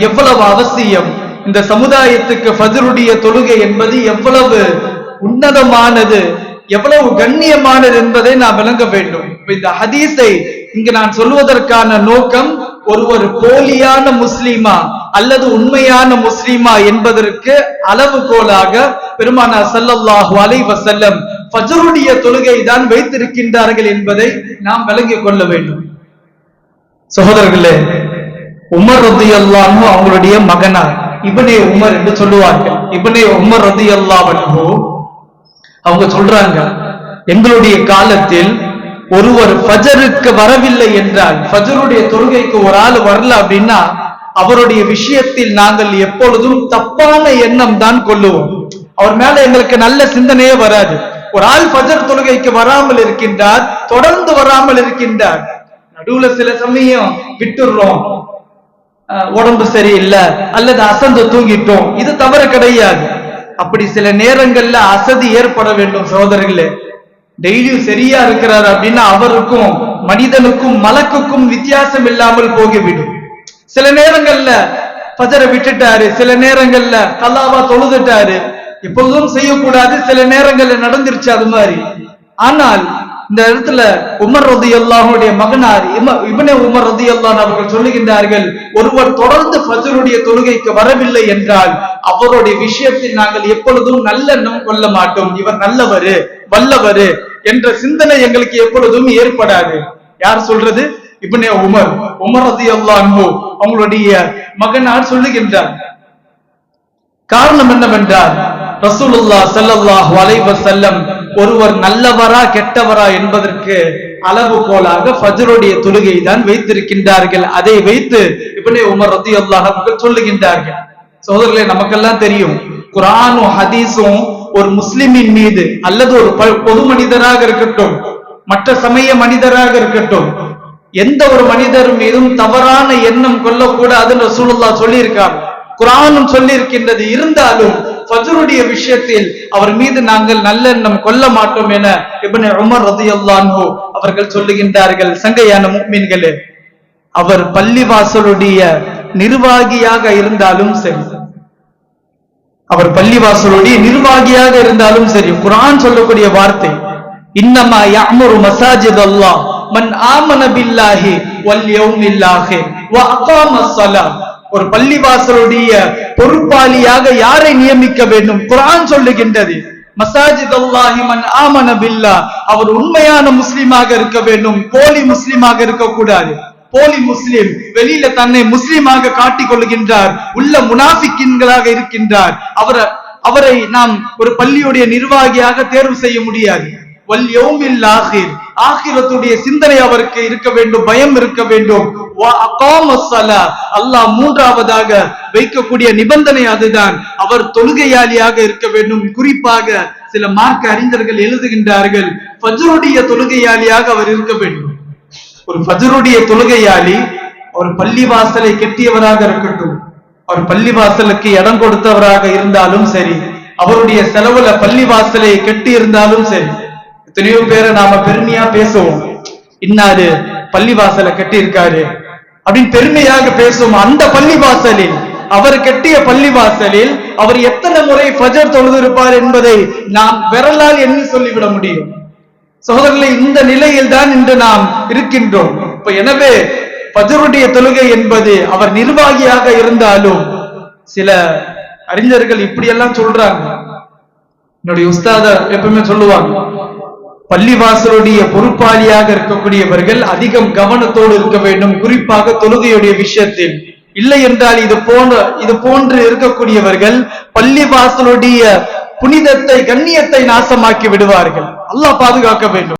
எவ்வளவு அவசியம், இந்த சமுதாயத்துக்கு ஃபஜ்ருடைய தொழுகை என்பது எவ்வளவு உன்னதமானது, எவ்வளவு கண்ணியமானது என்பதை நான் விளங்க வேண்டும். இந்த ஹதீஸை இங்கு நான் சொல்வதற்கான நோக்கம், ஒருவர் போலியான முஸ்லிமா அல்லது உண்மையான முஸ்லிமா என்பதற்கு அளவுகோலாக பெருமானார் ஸல்லல்லாஹு அலைஹி வஸல்லம் ஃபஜ்ருடைய தொழுகை தான் வைத்திருக்கின்றார்கள் என்பதை நாம் விளங்கிக் கொள்ள வேண்டும். சகோதரர்களே, உமர் ரலியல்லாஹு அன்ஹு அவங்களுடைய மகனார் இப்னே உமர் என்று சொல்லுவார்கள். இப்னே உமர் ரலியல்லாஹு அன்ஹு அவங்க சொல்றாங்க, எங்களுடைய காலத்தில் ஒருவர் ஃபஜருக்கு வரவில்லை என்றால், ஃபஜருடைய தொழுகைக்கு ஒரு ஆள் வரல அப்படின்னா அவருடைய விஷயத்தில் நாங்கள் எப்பொழுதும் தப்பான எண்ணம் தான் கொள்ளுவோம். அவர் மேல எங்களுக்கு நல்ல சிந்தனையே வராது. ஒரு ஆள் ஃபஜர் தொழுகைக்கு வராமல் இருக்கின்றார், தொடர்ந்து வராமல் இருக்கின்றார், நடுவுல சில சமயம் விட்டுடுறோம், உடம்பு சரியில்லை அல்லது அசந்து தூங்கிட்டோம், இது தவறு கிடையாது. அப்படி சில நேரங்கள்ல அசதி ஏற்பட வேண்டும் சகோதரர்களே. டெய்லியும் சரியா இருக்கிறார் அப்படின்னா அவருக்கும் மனிதனுக்கும் மலக்குக்கும் வித்தியாசம் இல்லாமல் போகிவிடும். சில நேரங்கள்ல ஃபஜரை விட்டுட்டாரு, சில நேரங்கள்ல கல்லாவா தொழுதுட்டாரு, எப்பொழுதும் செய்யக்கூடாது, சில நேரங்கள்ல நடந்துருச்சு அது மாதிரி. ஆனால் இந்த இடத்துல உமர் ரலியல்லாஹுடைய மகனார் இப்னே உமர் ரலியல்லாஹு அவர்கள் சொல்லுகின்றார்கள், ஒருவர் தொடர்ந்து ஃபஜ்ருடைய தொழுகைக்கு வரவில்லை என்றால் அவருடைய விஷயத்தில் நாங்கள் எப்பொழுதும் நல்லெண்ணம் கொள்ள மாட்டோம். இவர் நல்லவரு வல்லவரு என்ற சிந்தனை எங்களுக்கு எப்பொழுதும் ஏற்படாது. யார் சொல்றது? இப்னே உமர் ரலியல்லாஹு அன்ஹு அவங்களுடைய மகனார் சொல்லுகின்றார். காரணம் என்னவென்றால், ரசூலுல்லாஹ் ஸல்லல்லாஹு அலைஹி வஸல்லம் ஒருவர் நல்லவரா கெட்டவரா என்பதற்கு அளவுகோலாக ஃபஜ்ருடைய தொழுகை தான் வைத்திருக்கின்றார்கள். அதை வைத்து இப்னே உமர் ரலியல்லாஹு அவர்கள் சொல்லுகின்றார்கள். சகோதரர்களே, நமக்கெல்லாம் தெரியும், குர்ஆனும் ஹதீஸும் ஒரு முஸ்லிமின் மீது அல்லது ஒரு பொது மனிதராக இருக்கட்டும், மற்ற சமய மனிதராக இருக்கட்டும், எந்த ஒரு மனிதர் மீதும் தவறான எண்ணம் கொள்ளக்கூடாதுன்னு ரசூலுல்லாஹ் சொல்லியிருக்காங்க, குர்ஆனும் சொல்லி இருக்கின்றது. இருந்தாலும் ஃபஜ்ருடைய விஷயத்தில் அவர் மீது நாங்கள் நல்லெண்ணம் கொள்ள மாட்டோம் என இப்னே உமர் ரலியல்லாஹு அன்ஹு அவர்கள் சொல்லுகின்றார்கள். சங்கையான முஃமின்களே, அவர் பள்ளிவாசலுடைய நிர்வாகியாக இருந்தாலும் சரி, அவர் பள்ளிவாசலுடைய நிர்வாகியாக இருந்தாலும் சரி, குர்ஆன் சொல்லக்கூடிய வார்த்தை, இன்னமா யஅமுரு மசாஜித் அல்லாஹ் மன் ஆமன பில்லாஹி வல் யௌமில் ஆகிர் வ அகாமஸ் ஸலாத். ஒரு பள்ளிவாசலுடைய பொறுப்பாளியாக யாரை நியமிக்க வேண்டும்? குர்ஆன் சொல்லுகின்றது, மசாஜித் அல்லாஹி மன் ஆமன பில்லாஹ், அவர் உண்மையான முஸ்லிமாக இருக்க வேண்டும், போலி முஸ்லிமாக இருக்கக்கூடாது. போலி முஸ்லிம் வெளியில தன்னை முஸ்லிமாக காட்டிக் கொள்கின்றார், உள்ள முனாஃபிக்கின்களாக இருக்கின்றார். அவரை நாம் ஒரு பள்ளியுடைய நிர்வாகியாக தேர்வு செய்ய முடியாது. வல் யௌமில் ஆகிர், ஆகிரத்துடைய சிந்தனை அவருக்கு இருக்க வேண்டும், பயம் இருக்க வேண்டும். வ அகாமஸ் ஸலாத், அல்லாஹ் மூன்றாவதாக வைக்கக்கூடிய நிபந்தனை அதுதான், அவர் தொழுகையாளியாக இருக்க வேண்டும். குறிப்பாக சில மார்க்க அறிஞர்கள் எழுதுகின்றார்கள், ஃபஜ்ருடைய தொழுகையாளியாக அவர் இருக்க வேண்டும். ஒரு ஃபஜ்ருடைய தொழுகையாளி அவர் பள்ளிவாசலை கெட்டியவராக இருக்கட்டும், அவர் பள்ளிவாசலுக்கு இடம் கொடுத்தவராக இருந்தாலும் சரி, அவருடைய செலவுல பள்ளிவாசலை கெட்டி இருந்தாலும் சரி. எத்தனையோ பேரை நாம பெருமையா பேசுவோம், இன்னாரு பள்ளிவாசலை கட்டி இருக்காரு அப்படின்னு பெருமையாக பேசுவோம். அந்த பள்ளிவாசலில், அவர் கட்டிய பள்ளிவாசலில் அவர் எத்தனை முறை ஃபஜர் தொழுது இருப்பார் என்பதை நாம் விரலால் எண்ணி சொல்லிவிட முடியும். சகோதரர்களே, இந்த நிலையில் தான் இன்று நாம் இருக்கின்றோம். இப்ப எனவே ஃபஜ்ருடைய தொழுகை என்பது அவர் நிர்வாகியாக இருந்தாலும், சில அறிஞர்கள் இப்படியெல்லாம் சொல்றாங்க. என்னுடைய உஸ்தாத எப்பவுமே சொல்லுவாங்க, பள்ளிவாசலுடைய பொறுப்பாளியாக இருக்கக்கூடியவர்கள் அதிகம் கவனத்தோடு இருக்க வேண்டும், குறிப்பாக தொழுகையுடைய விஷயத்தில். இல்லை என்றால் இது போன்று இருக்கக்கூடியவர்கள் பள்ளிவாசலுடைய புனிதத்தை கண்ணியத்தை நாசமாக்கி விடுவார்கள். அல்லாஹ் பாதுகாக்க வேண்டும்.